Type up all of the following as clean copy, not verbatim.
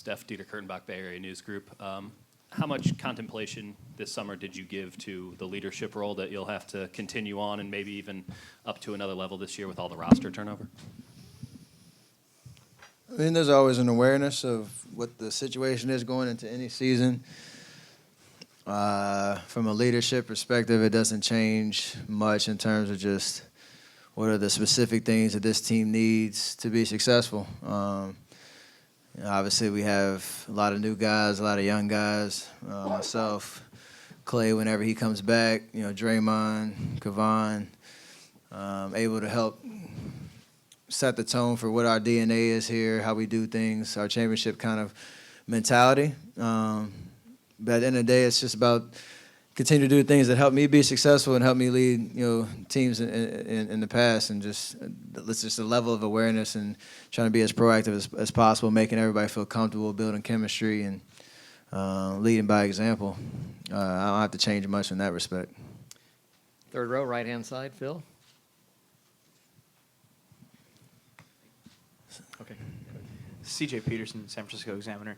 Steph Dieter Kurtenbach, Bay Area News Group. How much contemplation this summer did you give to the leadership role that you'll have to continue on and maybe even up to another level this year with all the roster turnover? I mean, there's always an awareness of what the situation is going into any season. From a leadership perspective, it doesn't change much in terms of just what are the specific things that this team needs to be successful. Obviously, we have a lot of new guys, a lot of young guys. Myself, Clay, whenever he comes back, Draymond, Kevon, able to help set the tone for what our DNA is here, how we do things, our championship kind of mentality. But at the end of the day, it's just about continue to do things that help me be successful and help me lead, teams in the past, and just a level of awareness and trying to be as proactive as possible, making everybody feel comfortable, building chemistry, and leading by example. I don't have to change much in that respect. Third row, right-hand side, Phil. Okay. CJ Peterson, San Francisco Examiner.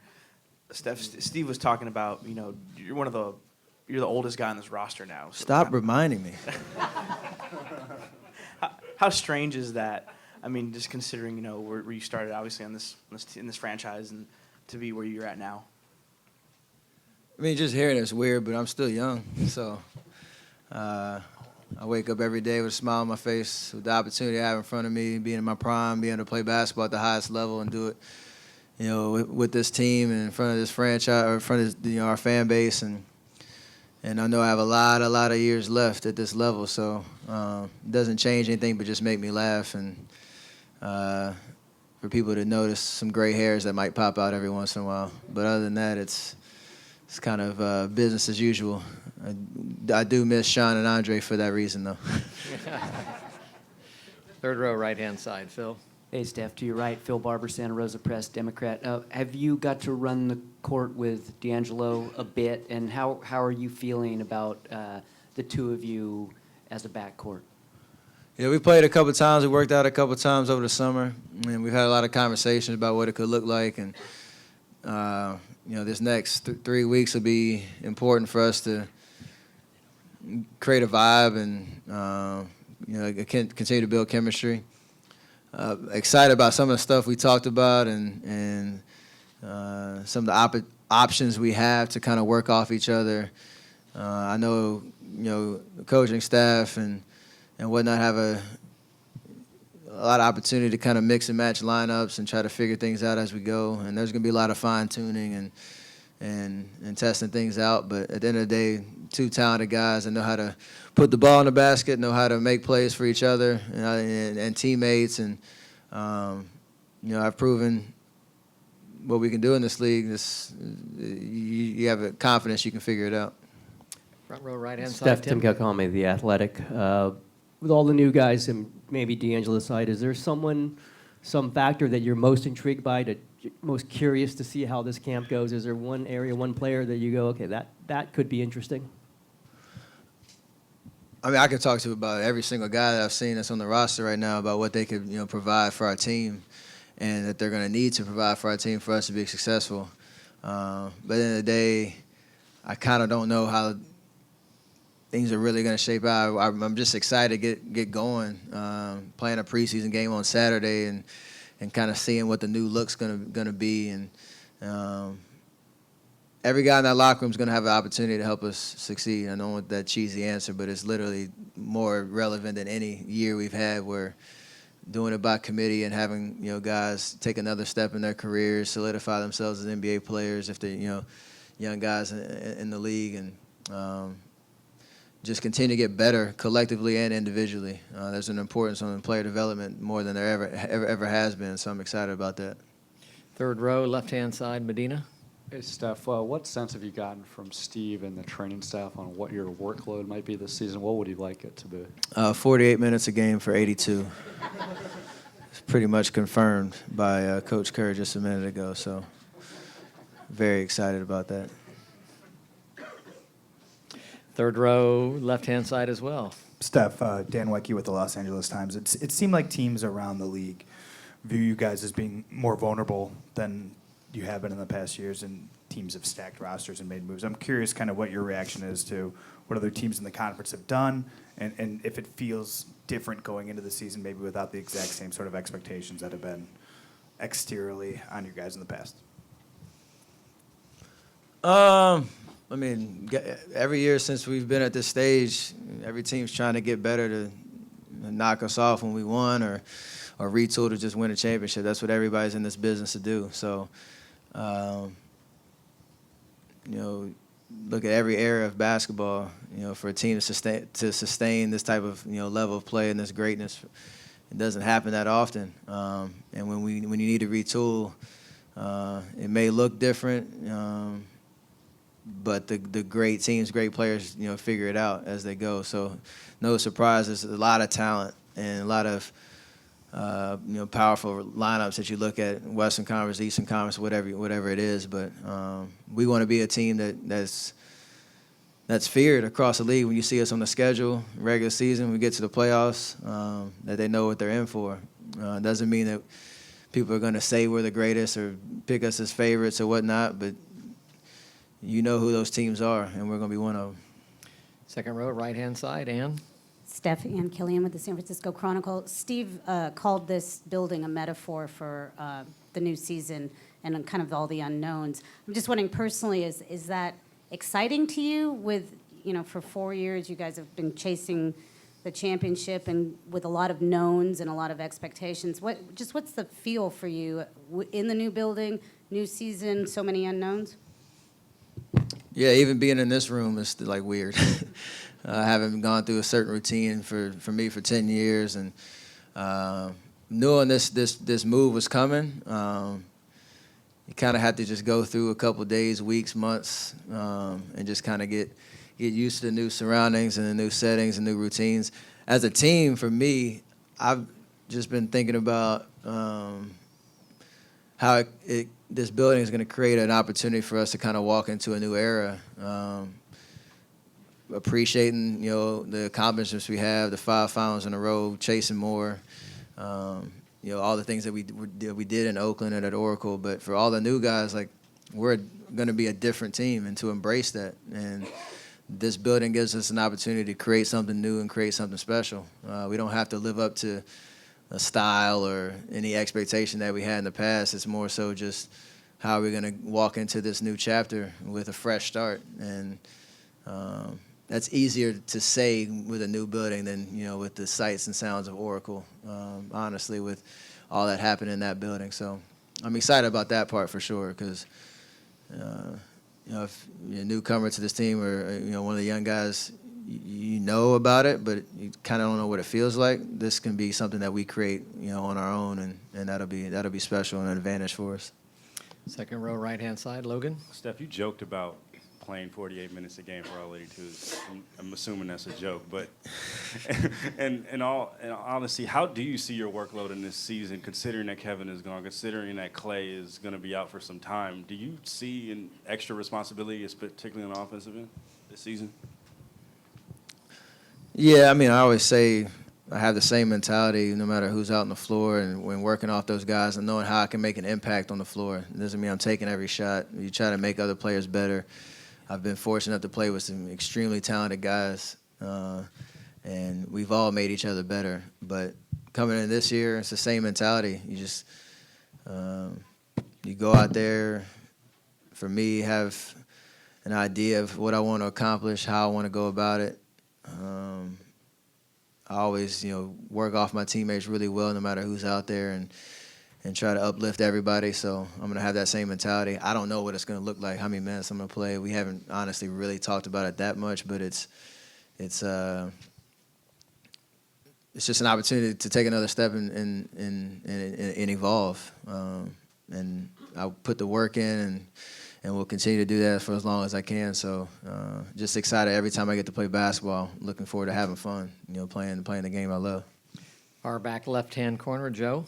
Steve was talking about, you're the oldest guy on this roster now. So Stop reminding me. How strange is that? I mean, just considering, where you started, obviously, in this franchise, and to be where you're at now. I mean, just hearing it's weird, but I'm still young. So I wake up every day with a smile on my face, with the opportunity I have in front of me, being in my prime, being able to play basketball at the highest level and do it, with this team and in front of this franchise, or in front of our fan base, and I know I have a lot of years left at this level. So it doesn't change anything, but just make me laugh, and for people to notice some gray hairs that might pop out every once in a while. But other than that, it's kind of business as usual. I do miss Sean and Andre for that reason, though. Third row, right-hand side, Phil. Hey, Steph, to your right, Phil Barber, Santa Rosa Press, Democrat. Have you got to run the court with D'Angelo a bit, and how are you feeling about the two of you as a backcourt? Yeah, we played a couple times. We worked out a couple times over the summer, and we've had a lot of conversations about what it could look like. And this next 3 weeks will be important for us to create a vibe and continue to build chemistry. Excited about some of the stuff we talked about and some of the options we have to kind of work off each other. I know, the coaching staff and whatnot have a lot of opportunity to kind of mix and match lineups and try to figure things out as we go. And there's going to be a lot of fine-tuning and testing things out. But at the end of the day, two talented guys that know how to put the ball in the basket, know how to make plays for each other and teammates. And, I've proven what we can do in this league. You have a confidence you can figure it out. Front row, right-hand Steph, side, Tim Kalkame, The Athletic. With all the new guys and maybe D'Angelo's side, is there some factor that you're most intrigued by, most curious to see how this camp goes? Is there one area, one player that you go, okay, that could be interesting? I mean, I could talk to you about every single guy that I've seen that's on the roster right now about what they could, provide for our team, and that they're going to need to provide for our team for us to be successful. But at the end of the day, I kind of don't know how things are really going to shape out. I'm just excited to get going, playing a preseason game on Saturday and kind of seeing what the new look's going to be. And every guy in that locker room is going to have an opportunity to help us succeed. I don't want that cheesy answer, but it's literally more relevant than any year we've had, where doing it by committee and having guys take another step in their careers, solidify themselves as NBA players if they're young guys in the league, and just continue to get better collectively and individually. There's an importance on player development more than there ever has been, so I'm excited about that. Third row, left-hand side, Medina. Hey, Steph, what sense have you gotten from Steve and the training staff on what your workload might be this season? What would you like it to be? 48 minutes a game for 82. It's pretty much confirmed by Coach Kerr just a minute ago, so very excited about that. Third row, left-hand side as well. Steph, Dan Wecky with the Los Angeles Times. It seemed like teams around the league view you guys as being more vulnerable than you have been in the past years, and teams have stacked rosters and made moves. I'm curious kind of what your reaction is to what other teams in the conference have done, and if it feels different going into the season, maybe without the exact same sort of expectations that have been exteriorly on you guys in the past. I mean, every year since we've been at this stage, every team's trying to get better to knock us off when we won or retool to just win a championship. That's what everybody's in this business to do. So, you know, look at every era of basketball, you know, for a team to sustain this type of, you know, level of play and this greatness, it doesn't happen that often. And when you need to retool, it may look different, but the great teams, great players, you know, figure it out as they go. So no surprises, a lot of talent and a lot of, you know, powerful lineups that you look at, Western Conference, Eastern Conference, whatever it is. But we want to be a team that's feared across the league. When you see us on the schedule, regular season, when we get to the playoffs, that they know what they're in for. It doesn't mean that people are going to say we're the greatest or pick us as favorites or whatnot, but you know who those teams are, and we're going to be one of them. Second row, right-hand side, Ann. Steph Ann Killian with the San Francisco Chronicle. Steve called this building a metaphor for the new season and kind of all the unknowns. I'm just wondering personally, is that exciting to you? With, you know, for 4 years you guys have been chasing the championship and with a lot of knowns and a lot of expectations. What's the feel for you in the new building, new season, so many unknowns? Yeah, even being in this room is like weird. I haven't gone through a certain routine for me for 10 years, and knowing this move was coming, you kind of had to just go through a couple days, weeks, months, and just kind of get used to the new surroundings and the new settings and new routines. As a team, for me, I've just been thinking about how this building is going to create an opportunity for us to kind of walk into a new era. Appreciating, you know, the accomplishments we have, the 5 finals in a row, chasing more, you know, all the things that we did in Oakland and at Oracle. But for all the new guys, like, we're going to be a different team, and to embrace that. And this building gives us an opportunity to create something new and create something special. We don't have to live up to a style or any expectation that we had in the past. It's more so just how we're going to walk into this new chapter with a fresh start. And that's easier to say with a new building than, you know, with the sights and sounds of Oracle, honestly, with all that happened in that building. So I'm excited about that part for sure, because, you know, if you're a newcomer to this team or, you know, one of the young guys, you know about it, but you kind of don't know what it feels like. This can be something that we create, you know, on our own, and that'll be special and an advantage for us. Second row, right-hand side, Logan. Steph, you joked about playing 48 minutes a game for all 82s. I'm assuming that's a joke, but in all honesty, how do you see your workload in this season, considering that Kevin is gone, considering that Clay is going to be out for some time? Do you see an extra responsibility, particularly on the offensive end this season? Yeah, I mean, I always say I have the same mentality no matter who's out on the floor, and when working off those guys and knowing how I can make an impact on the floor. It doesn't mean I'm taking every shot. You try to make other players better. I've been fortunate enough to play with some extremely talented guys, and we've all made each other better. But coming in this year, it's the same mentality. You just you go out there, for me, have an idea of what I want to accomplish, how I want to go about it. I always, you know, work off my teammates really well, no matter who's out there, and try to uplift everybody. So I'm going to have that same mentality. I don't know what it's going to look like, how many minutes I'm going to play. We haven't honestly really talked about it that much, but it's just an opportunity to take another step and evolve. And I'll put the work in, and we'll continue to do that for as long as I can. So just excited every time I get to play basketball. Looking forward to having fun, you know, playing the game I love. Far back left-hand corner, Joe.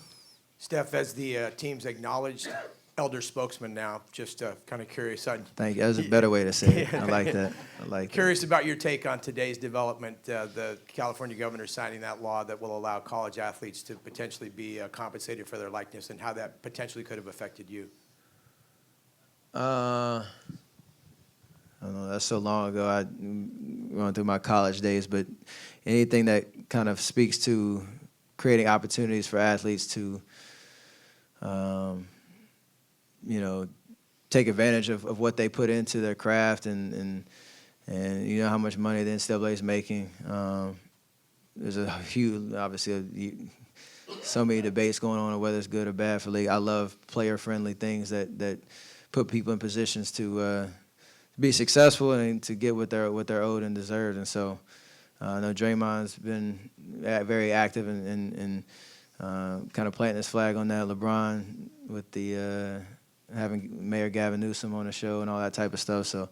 Steph, as the team's acknowledged elder spokesman now, just kind of curious. Thank you. That was a better way to say it. I like that. Curious about your take on today's development, the California governor signing that law that will allow college athletes to potentially be compensated for their likeness, and how that potentially could have affected you. I don't know. That's so long ago. I going through my college days, but anything that kind of speaks to creating opportunities for athletes to, take advantage of what they put into their craft, and you know how much money the NCAA is making. There's a huge, obviously, so many debates going on whether it's good or bad for the league. I love player-friendly things that put people in positions to be successful and to get what they're owed and deserved. And so I know Draymond's been very active and kind of planting his flag on that. LeBron with the having Mayor Gavin Newsom on the show and all that type of stuff. So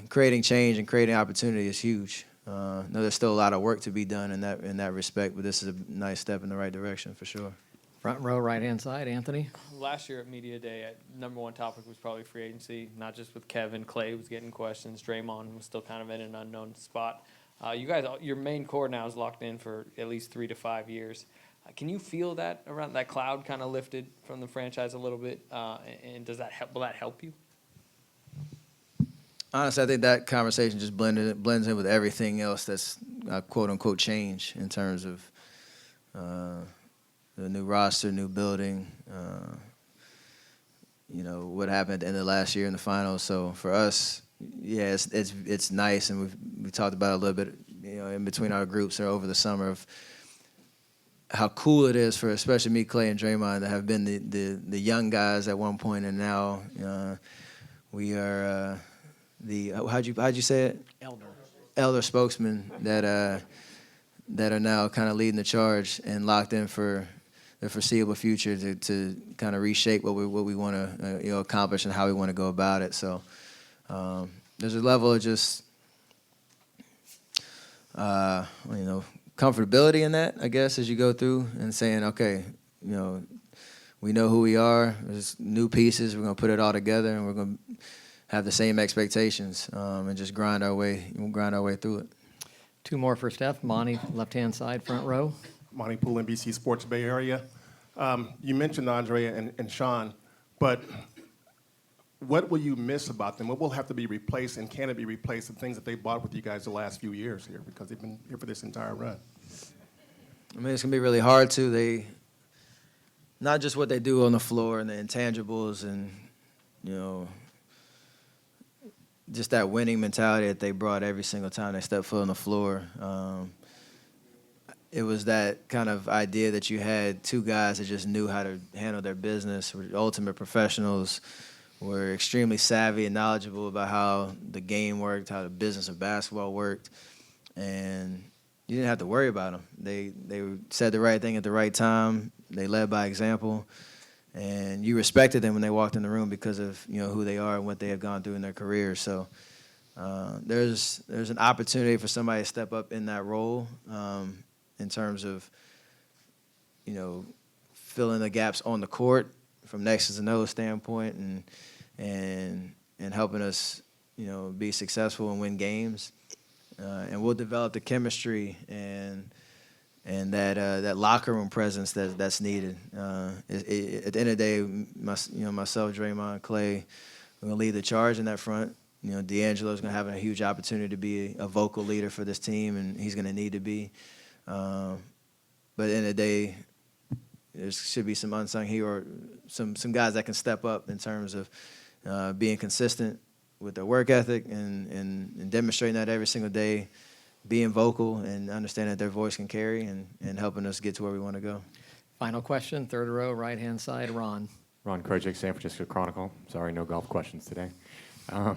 creating change and creating opportunity is huge. No, there's still a lot of work to be done in that respect, but this is a nice step in the right direction for sure. Front row, right-hand side, Anthony. Last year at Media Day, number one topic was probably free agency, not just with Kevin. Clay was getting questions. Draymond was still kind of in an unknown spot. You guys, your main core now is locked in for at least 3 to 5 years. Can you feel that around that cloud kind of lifted from the franchise a little bit? And does that help? Will that help you? Honestly, I think that conversation just blends in with everything else that's quote unquote change in terms of the new roster, new building. What happened at the end of last year in the finals. So for us, yeah, it's nice, and we talked about it a little bit, in between our groups or over the summer of how cool it is for especially me, Clay, and Draymond to have been the young guys at one point, and now we are how'd you say it? Elder spokesmen that are now kind of leading the charge and locked in for the foreseeable future to kind of reshape what we want to accomplish and how we want to go about it. So there's a level of just comfortability in that, I guess, as you go through and saying, okay, we know who we are. There's new pieces. We're gonna put it all together, and we're gonna have the same expectations and just grind our way through it. 2 more for Steph. Monty, left-hand side, front row. Monty Poole, NBC Sports Bay Area. You mentioned Andrea and Sean, but what will you miss about them? What will have to be replaced, and can it be replaced, the things that they bought with you guys the last few years here, because they've been here for this entire run? I mean, it's gonna be really hard too. They not just what they do on the floor and the intangibles and just that winning mentality that they brought every single time they stepped foot on the floor. It was that kind of idea that you had 2 guys that just knew how to handle their business, were ultimate professionals, were extremely savvy and knowledgeable about how the game worked, how the business of basketball worked, and you didn't have to worry about them. They said the right thing at the right time. They led by example, and you respected them when they walked in the room because of who they are and what they have gone through in their careers. So there's an opportunity for somebody to step up in that role in terms of filling the gaps on the court from X's and O's standpoint, and helping us be successful and win games. And we'll develop the chemistry and that locker room presence that's needed. At the end of the day, myself, Draymond, Clay, we're gonna lead the charge in that front. D'Angelo's gonna have a huge opportunity to be a vocal leader for this team, and he's gonna need to be. But at the end of the day, there should be some unsung hero, some guys that can step up in terms of being consistent with their work ethic and demonstrating that every single day, being vocal and understanding that their voice can carry and helping us get to where we want to go. Final question, third row, right-hand side, Ron. Ron Krojcik, San Francisco Chronicle. Sorry, no golf questions today. How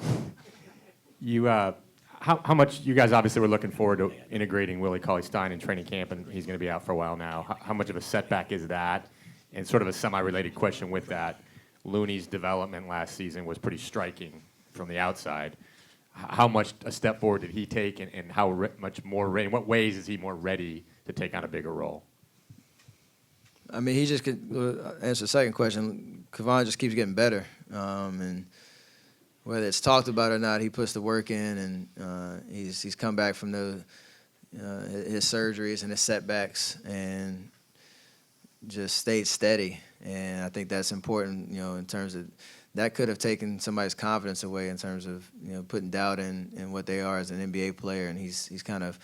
much, you guys obviously were looking forward to integrating Willie Cauley-Stein in training camp, and he's going to be out for a while now. How much of a setback is that? And sort of a semi-related question with that, Looney's development last season was pretty striking from the outside. How much a step forward did he take, and how much more ready, in what ways is he more ready to take on a bigger role? I mean, he just could answer the second question. Kevon just keeps getting better, and whether it's talked about or not, he puts the work in, and he's come back from his surgeries and his setbacks, and just stayed steady. And I think that's important, in terms of that could have taken somebody's confidence away in terms of, putting doubt in what they are as an NBA player. And he's kind of,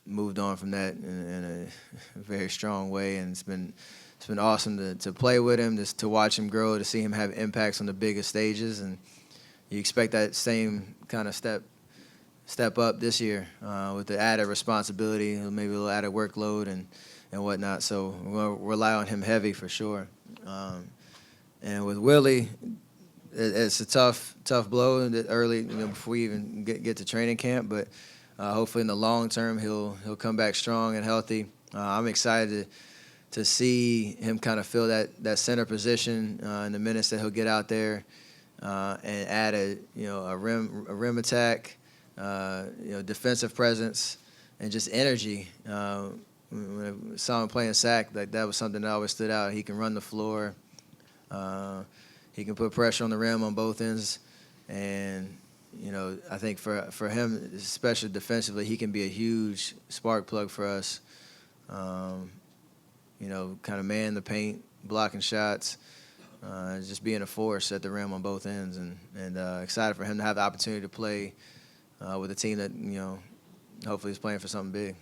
moved on from that in a very strong way. And it's been awesome to play with him, just to watch him grow, to see him have impacts on the biggest stages. And you expect that same kind of step up this year with the added responsibility, maybe a little added workload and whatnot. So we're going to rely on him heavy for sure. And with Willie, it's a tough blow early, before we even get to training camp. But hopefully in the long term, he'll come back strong and healthy. I'm excited to see him kind of fill that center position in the minutes that he'll get out there, and add a rim attack, defensive presence, and just energy. When I saw him playing sack, that was something that always stood out. He can run the floor. He can put pressure on the rim on both ends, and I think for him, especially defensively, he can be a huge spark plug for us. Kind of man the paint, blocking shots, just being a force at the rim on both ends, and excited for him to have the opportunity to play with a team that hopefully is playing for something big.